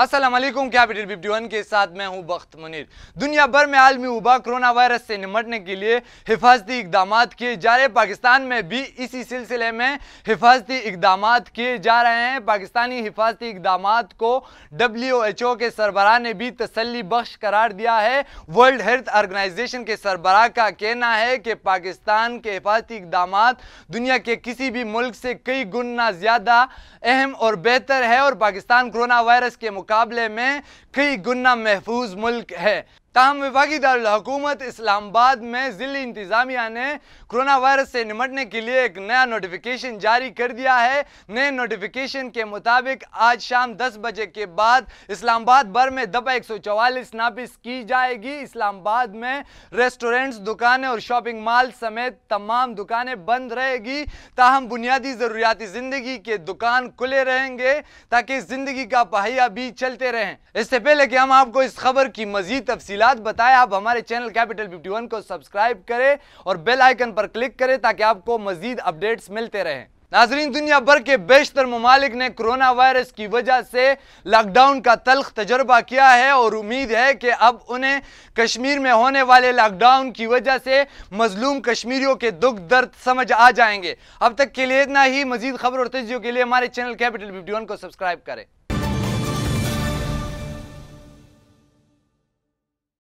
अस्सलाम वालेकुम। कैपिटल 51 के साथ मैं हूं बख्त मुनीर। दुनिया भर में आलमी वबा कोरोना वायरस से निपटने के लिए हिफाजती इकदाम किए जा रहे। पाकिस्तान में भी इसी सिलसिले में हिफाजती इकदाम किए जा रहे हैं। पाकिस्तानी हिफाजती इकदाम को WHO के सरबराह ने भी तसल्ली बख्श करार दिया है। वर्ल्ड हेल्थ ऑर्गेनाइजेशन के सरबराह का कहना है कि पाकिस्तान के हिफाजती इकदाम दुनिया के किसी भी मुल्क से कई गुना ज़्यादा अहम और बेहतर है और पाकिस्तान कोरोना वायरस के मुकाबले में कई गुना महफूज मुल्क है। ताहम वफाकी दारुल हुकूमत इस्लामाबाद में ज़िली इंतज़ामिया ने कोरोना वायरस से निपटने के लिए एक नया नोटिफिकेशन जारी कर दिया है। नए नोटिफिकेशन के मुताबिक आज शाम 10 बजे के बाद इस्लामाबाद भर में दफ़ा 144 नाफिज की जाएगी। इस्लामाबाद में रेस्टोरेंट्स, दुकानें और शॉपिंग मॉल समेत तमाम दुकानें बंद रहेगी। ताहम बुनियादी ज़रूरियाती ज़िंदगी के दुकान खुले रहेंगे ताकि ज़िंदगी का पहिया भी चलते रहें। इससे पहले कि हम आपको इस खबर की मज़ीद तफसीलात बताएं, आप हमारे चैनल कैपिटल 51 को सब्सक्राइब करें और बेल आइकन पर क्लिक करें ताकि आपको मजीद अपडेट्स मिलते रहें। नाजरीन, दुनिया भर के बेशतर ममालिक ने कोरोना वायरस की वजह से लॉकडाउन का तल्ख तजर्बा किया है और उम्मीद है कि अब उन्हें कश्मीर में होने वाले लॉकडाउन की वजह से मजलूम कश्मीरियों के दुख दर्द समझ आ जाएंगे। अब तक के लिए इतना ही। मजीद खबर और तज्जियों के लिए हमारे चैनल कैपिटल 51 को सब्सक्राइब करें।